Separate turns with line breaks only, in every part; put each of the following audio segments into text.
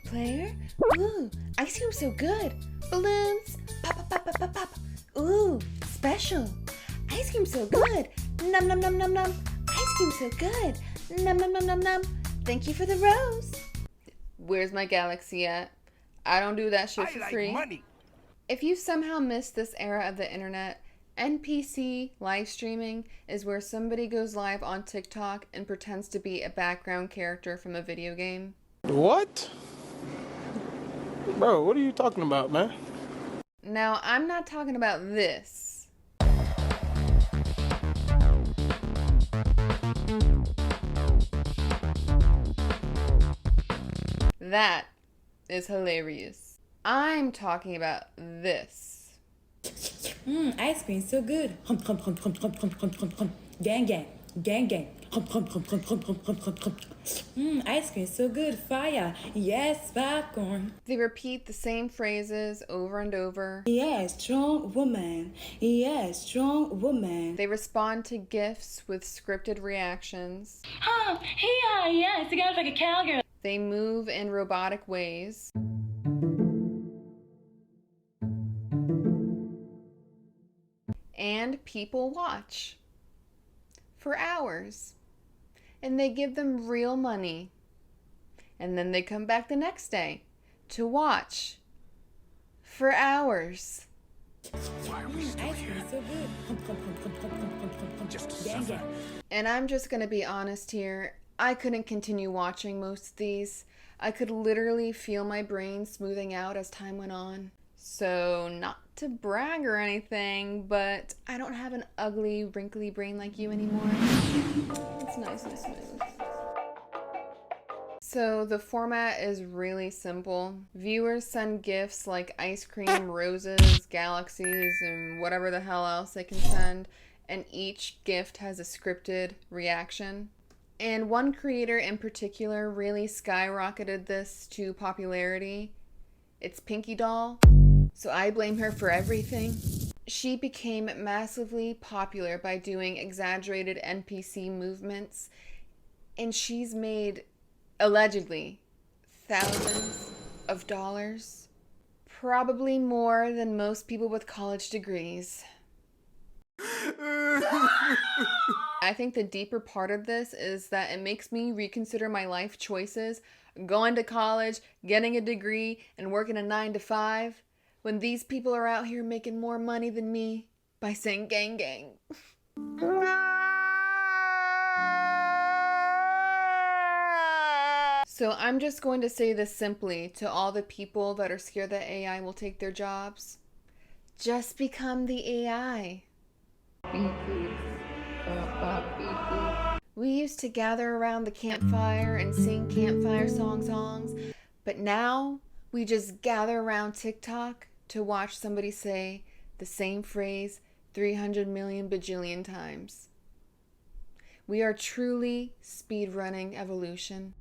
player. Ooh, ice cream so good. Balloons. Pop, pop, pop, pop, pop, pop. Ooh, special. Ice cream so good. Num, num, num, num, num. Ice cream so good. Num, num, num, num, num. Thank you for the rose. Where's my galaxy at? I don't do that shit for free. Money. If you somehow missed this era of the internet, NPC live streaming is where somebody goes live on TikTok and pretends to be a background character from a video game.
What? Bro, what are you talking about, man?
Now, I'm not talking about this. That is hilarious. I'm talking about this.
Ice cream so good. Gang gang. Gang gang. Ice cream so good. Fire. Yes, popcorn.
They repeat the same phrases over and over.
Yes, strong woman. Yes, strong woman.
They respond to GIFs with scripted reactions.
Yes, you guys like a cowgirl.
They move in robotic ways. And people watch for hours. And they give them real money. And then they come back the next day to watch for hours.
Why are we still here?
So
Just to suffer.
And I'm just gonna be honest here. I couldn't continue watching most of these. I could literally feel my brain smoothing out as time went on. So, not to brag or anything, but I don't have an ugly, wrinkly brain like you anymore. It's nice and smooth. So, the format is really simple. Viewers send gifts like ice cream, roses, galaxies, and whatever the hell else they can send, and each gift has a scripted reaction. And one creator in particular really skyrocketed this to popularity. It's Pinky Doll. So I blame her for everything. She became massively popular by doing exaggerated NPC movements, and she's made, allegedly, thousands of dollars. Probably more than most people with college degrees. I think the deeper part of this is that it makes me reconsider my life choices, going to college, getting a degree, and working a 9-to-5. When these people are out here making more money than me by saying gang gang. So I'm just going to say this simply to all the people that are scared that AI will take their jobs. Just become the AI. We used to gather around the campfire and sing campfire songs, but now we just gather around TikTok to watch somebody say the same phrase 300 million bajillion times. We are truly speedrunning evolution.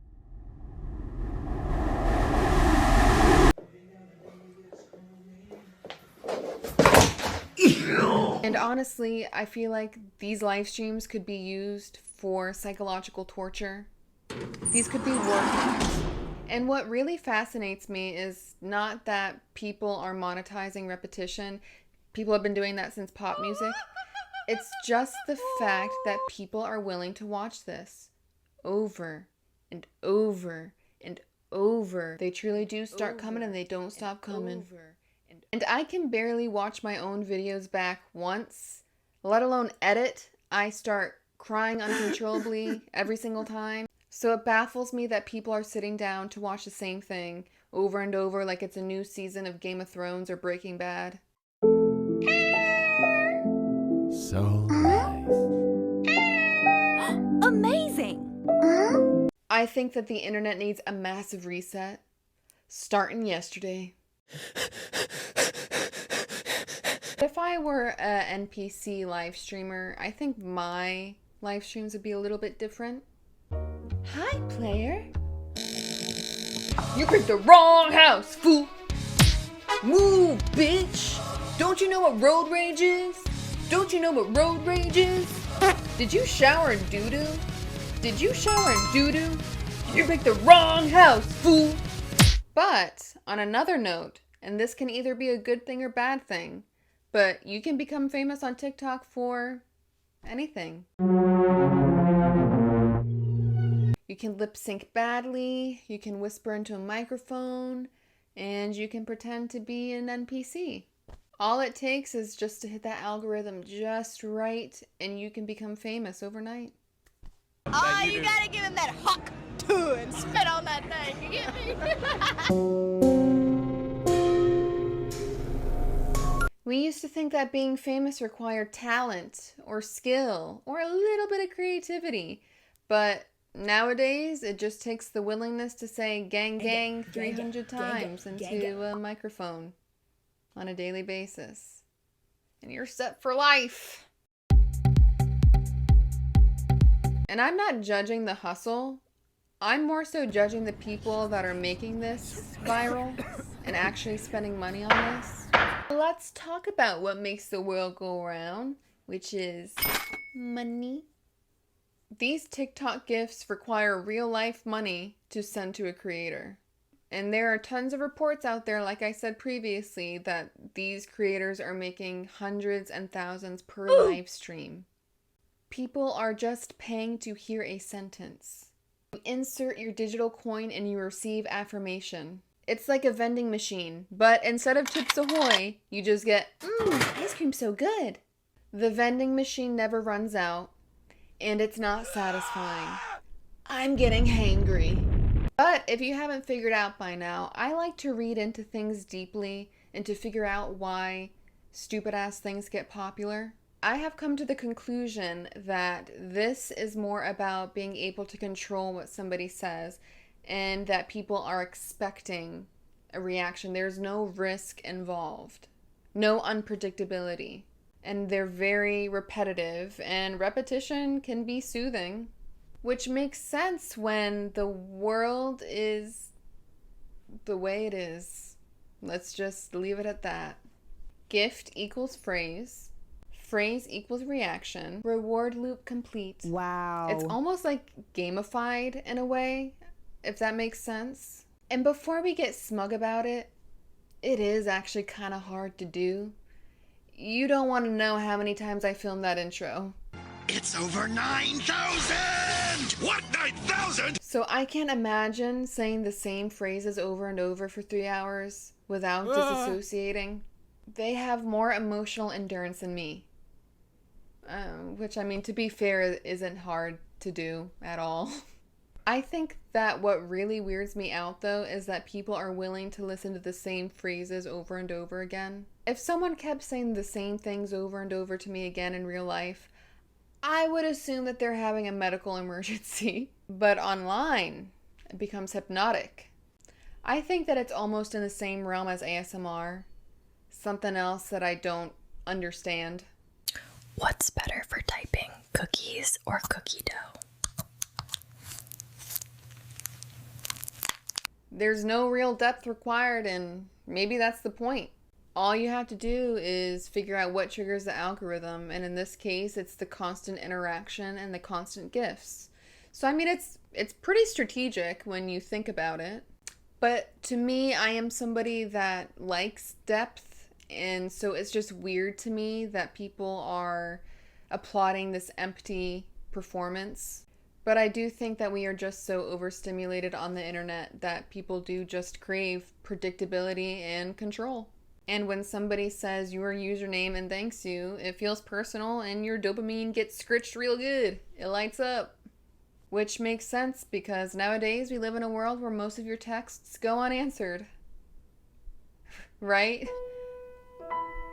And honestly, I feel like these live streams could be used for psychological torture. These could be war crimes. And what really fascinates me is not that people are monetizing repetition. People have been doing that since pop music. It's just the fact that people are willing to watch this over and over and over. They truly do start coming and they don't stop coming. And I can barely watch my own videos back once, let alone edit. I start crying uncontrollably every single time. So it baffles me that people are sitting down to watch the same thing over and over like it's a new season of Game of Thrones or Breaking Bad.
So nice.
Amazing! I think that the internet needs a massive reset, starting yesterday. If I were an NPC live streamer, I think my live streams would be a little bit different. Hi, player. You picked the wrong house, fool. Move, bitch. Don't you know what road rage is? Don't you know what road rage is? Did you shower in doo-doo? Did you shower in doo-doo? You picked the wrong house, fool. But on another note, and this can either be a good thing or bad thing, but you can become famous on TikTok for anything. You can lip sync badly, you can whisper into a microphone, and you can pretend to be an NPC. All it takes is just to hit that algorithm just right, and you can become famous overnight.
Oh, you gotta give him that hawk too and spit on that thing. You get me?
We used to think that being famous required talent or skill or a little bit of creativity, but nowadays it just takes the willingness to say gang gang 300 times into a microphone on a daily basis, and you're set for life. And I'm not judging the hustle. I'm more so judging the people that are making this viral and actually spending money on this. Let's talk about what makes the world go round, which is money. These TikTok gifts require real life money to send to a creator. And there are tons of reports out there, like I said previously, that these creators are making hundreds and thousands per live stream. People are just paying to hear a sentence. You insert your digital coin and you receive affirmation. It's like a vending machine, but instead of Chips Ahoy, you just get, ice cream so good. The vending machine never runs out, and it's not satisfying. I'm getting hangry. But if you haven't figured out by now, I like to read into things deeply and to figure out why stupid ass things get popular. I have come to the conclusion that this is more about being able to control what somebody says and that people are expecting a reaction. There's no risk involved, no unpredictability, and they're very repetitive, and repetition can be soothing, which makes sense when the world is the way it is. Let's just leave it at that. Gift equals phrase. Phrase equals reaction. Reward loop complete.
Wow.
It's almost like gamified in a way, if that makes sense. And before we get smug about it, it is actually kind of hard to do. You don't want to know how many times I filmed that intro.
It's over 9,000! What, 9,000?
So I can't imagine saying the same phrases over and over for 3 hours without disassociating. They have more emotional endurance than me. Which, I mean, to be fair, isn't hard to do at all. I think that what really weirds me out, though, is that people are willing to listen to the same phrases over and over again. If someone kept saying the same things over and over to me again in real life, I would assume that they're having a medical emergency. But online, it becomes hypnotic. I think that it's almost in the same realm as ASMR. Something else that I don't understand.
What's better for typing, cookies or cookie dough?
There's no real depth required, and maybe that's the point. All you have to do is figure out what triggers the algorithm, and in this case, it's the constant interaction and the constant gifts. So I mean, it's pretty strategic when you think about it. But to me, I am somebody that likes depth. And so it's just weird to me that people are applauding this empty performance. But I do think that we are just so overstimulated on the internet that people do just crave predictability and control. And when somebody says your username and thanks you, it feels personal and your dopamine gets scritched real good. It lights up. Which makes sense because nowadays we live in a world where most of your texts go unanswered. Right?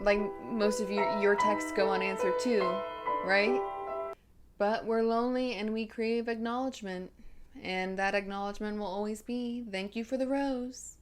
Like, most of your texts go unanswered too, right? But we're lonely and we crave acknowledgement. And that acknowledgement will always be, thank you for the rose.